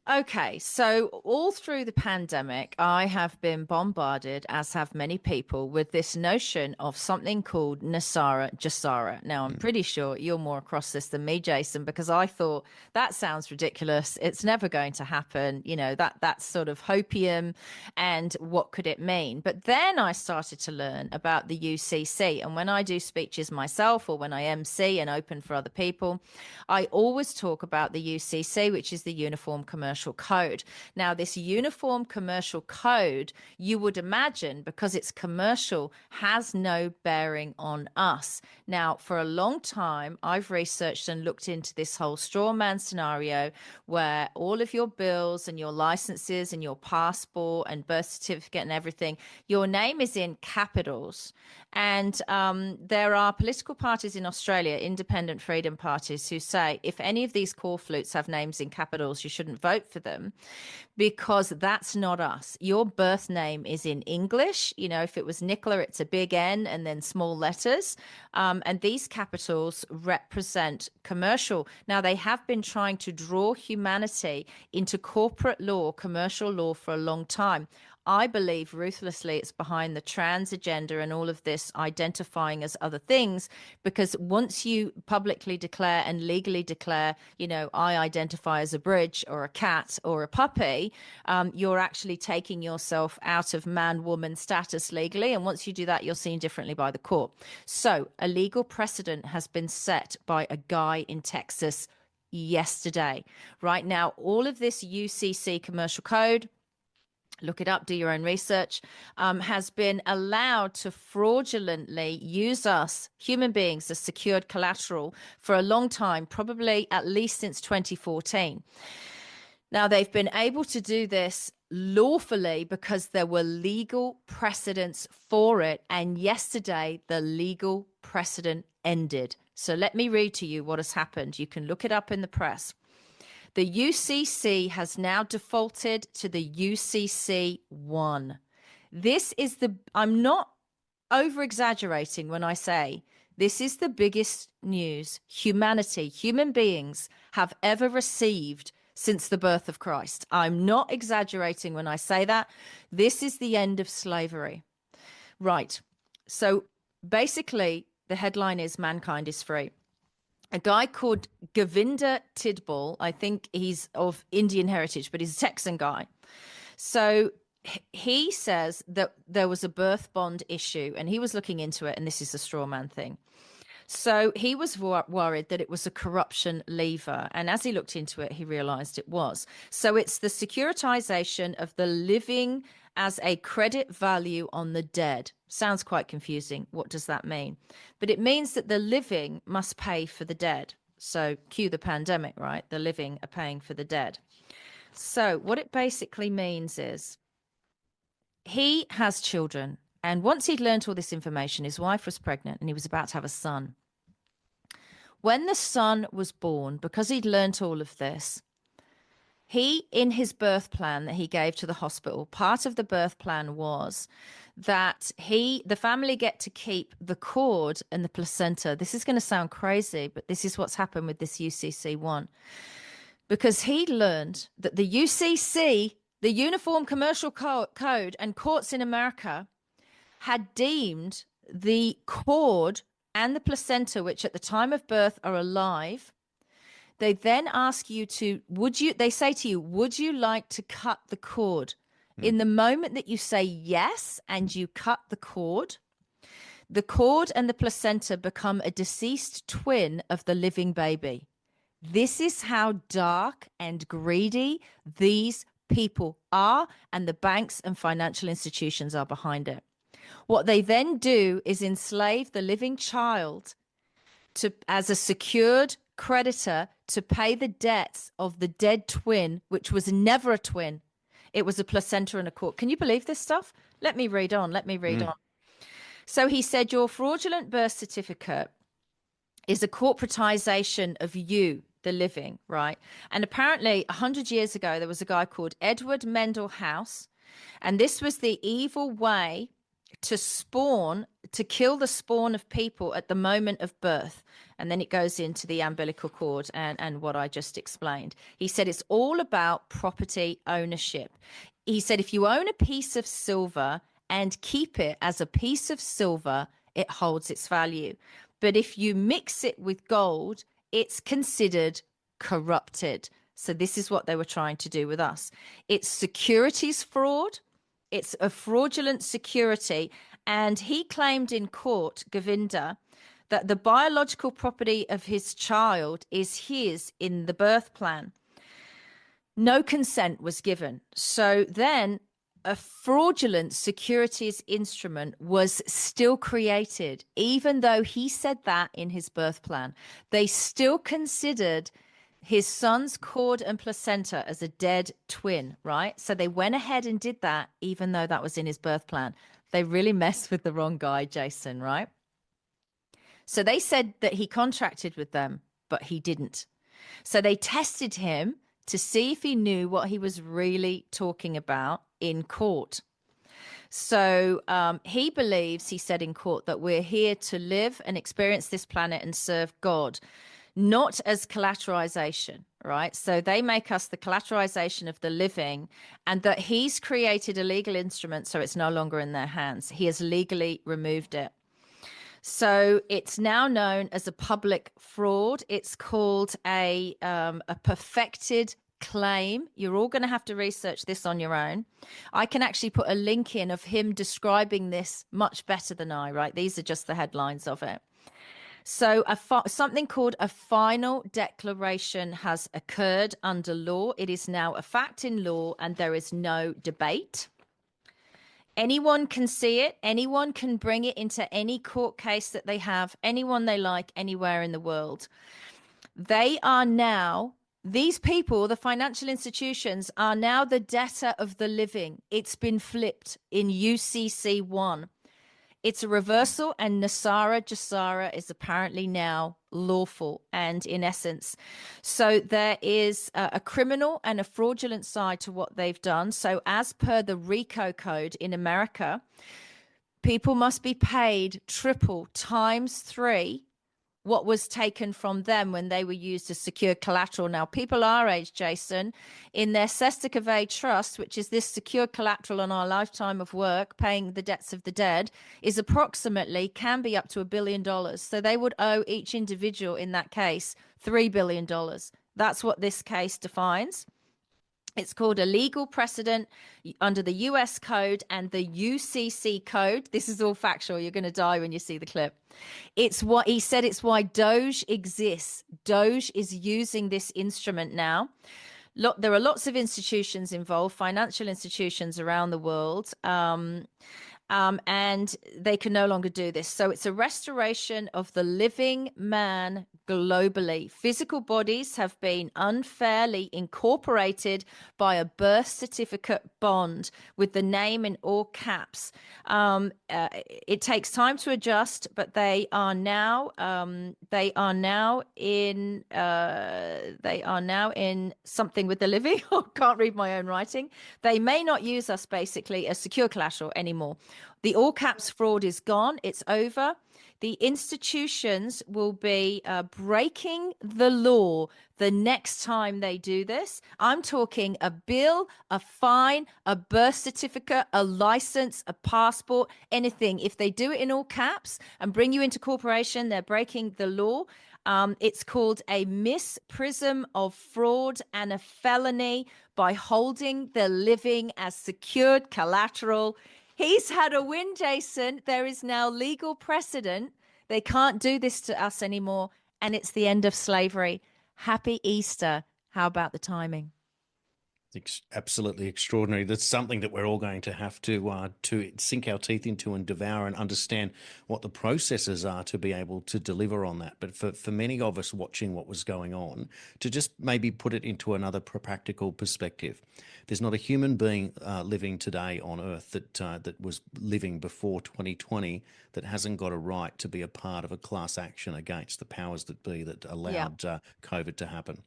Okay, so all through the pandemic, I have been bombarded, as have many people, with this notion of something called Nasara, Gesara. Now, I'm Mm. pretty sure you're more across this than me, Jason, because I thought that sounds ridiculous. It's never going to happen. That's sort of hopium, and what could it mean? But then I started to learn about the UCC, and when I do speeches myself or when I MC and open for other people, I always talk about the UCC, which is the Uniform Commercial Code. Now, this Uniform Commercial Code, you would imagine, because it's commercial, has no bearing on us. Now, for a long time, I've researched and looked into this whole straw man scenario where all of your bills and your licenses and your passport and birth certificate and everything, your name is in capitals. And there are political parties in Australia, independent freedom parties, who say if any of these core flutes have names in capitals, you shouldn't vote for them because that's not us. Your birth name is in English. If it was Nicola, it's a big N and then small letters. And these capitals represent commercial. Now, they have been trying to draw humanity into corporate law, commercial law for a long time. I believe ruthlessly it's behind the trans agenda and all of this identifying as other things, because once you publicly declare and legally declare, I identify as a bridge or a cat or a puppy, you're actually taking yourself out of man woman status legally. And once you do that, you're seen differently by the court. So a legal precedent has been set by a guy in Texas yesterday. Right now, all of this UCC commercial code, look it up, do your own research, has been allowed to fraudulently use us, human beings, as secured collateral for a long time, probably at least since 2014. Now, they've been able to do this lawfully because there were legal precedents for it. And yesterday, the legal precedent ended. So let me read to you what has happened. You can look it up in the press. The UCC has now defaulted to the UCC 1. I'm not over exaggerating when I say this is the biggest news human beings, have ever received since the birth of Christ. I'm not exaggerating when I say that. This is the end of slavery. Right. So basically, the headline is Mankind is Free. A guy called Govinda Tidball, I think he's of Indian heritage, but he's a Texan guy. So he says that there was a birth bond issue and he was looking into it, and this is a straw man thing. So he was worried that it was a corruption lever. And as he looked into it, he realized it was. So it's the securitization of the living as a credit value on the dead. Sounds quite confusing. What does that mean? But it means that the living must pay for the dead. So cue the pandemic, right? The living are paying for the dead. So what it basically means is he has children. And once he'd learned all this information, his wife was pregnant and he was about to have a son. When the son was born, because he'd learnt all of this, in his birth plan that he gave to the hospital, part of the birth plan was that the family get to keep the cord and the placenta. This is going to sound crazy, but this is what's happened with this UCC one. Because he learned that the UCC, the Uniform Commercial Code, and courts in America had deemed the cord and the placenta, which at the time of birth are alive. They then ask you they say to you, would you like to cut the cord? Mm. In the moment that you say yes and you cut the cord and the placenta become a deceased twin of the living baby. This is how dark and greedy these people are, and the banks and financial institutions are behind it. What they then do is enslave the living child as a secured creditor to pay the debts of the dead twin, which was never a twin. It was a placenta and a cord. Can you believe this stuff? Let me read on. Let me read Mm. on. So he said, your fraudulent birth certificate is a corporatization of you, the living, right? And apparently 100 years ago, there was a guy called Edward Mendel House. And this was the evil way to spawn, to kill the spawn of people at the moment of birth. And then it goes into the umbilical cord and what I just explained. He said it's all about property ownership. He said if you own a piece of silver and keep it as a piece of silver, it holds its value. But if you mix it with gold, it's considered corrupted. So this is what they were trying to do with us. It's securities fraud. It's a fraudulent security. And he claimed in court, Govinda, that the biological property of his child is his in the birth plan. No consent was given. So then a fraudulent securities instrument was still created, even though he said that in his birth plan. They still considered his son's cord and placenta as a dead twin, right? So they went ahead and did that, even though that was in his birth plan. They really messed with the wrong guy, Jason, right? So they said that he contracted with them, but he didn't. So they tested him to see if he knew what he was really talking about in court. So he believes, he said in court, that we're here to live and experience this planet and serve God, not as collateralization, right? So they make us the collateralization of the living, and that he's created a legal instrument so it's no longer in their hands. He has legally removed it. So it's now known as a public fraud. It's called a perfected claim. You're all going to have to research this on your own. I can actually put a link in of him describing this much better than I, right? These are just the headlines of it. So something called a final declaration has occurred under law. It is now a fact in law, and there is no debate. Anyone can see it. Anyone can bring it into any court case that they have, anyone they like, anywhere in the world. They are now, these people, the financial institutions, are now the debtor of the living. It's been flipped in UCC 1. It's a reversal, and Nasara, Gesara is apparently now lawful and in essence. So there is a criminal and a fraudulent side to what they've done. So as per the RICO code in America, people must be paid triple times 3 what was taken from them when they were used as secure collateral. Now, people our age, Jason, in their Sestakave trust, which is this secure collateral on our lifetime of work, paying the debts of the dead, is approximately, can be up to $1 billion. So they would owe each individual in that case $3 billion. That's what this case defines. It's called a legal precedent under the US code and the UCC code. This is all factual. You're going to die when you see the clip. It's what he said. It's why Doge exists. Doge is using this instrument now. There are lots of institutions involved, financial institutions around the world. And they can no longer do this. So it's a restoration of the living man globally. Physical bodies have been unfairly incorporated by a birth certificate bond with the name in all caps. It takes time to adjust, but they are now in something with the living. I can't read my own writing. They may not use us basically as secure collateral anymore. The all caps fraud is gone. It's over. The institutions will be breaking the law the next time they do this. I'm talking a bill, a fine, a birth certificate, a license, a passport, anything. If they do it in all caps and bring you into corporation, they're breaking the law. It's called a misprism of fraud and a felony by holding the living as secured collateral. He's had a win, Jason. There is now legal precedent. They can't do this to us anymore. And it's the end of slavery. Happy Easter. How about the timing? It's absolutely extraordinary. That's something that we're all going to have to sink our teeth into and devour and understand what the processes are to be able to deliver on that. But for many of us watching what was going on, to just maybe put it into another practical perspective, there's not a human being living today on Earth that was living before 2020 that hasn't got a right to be a part of a class action against the powers that be that allowed COVID to happen.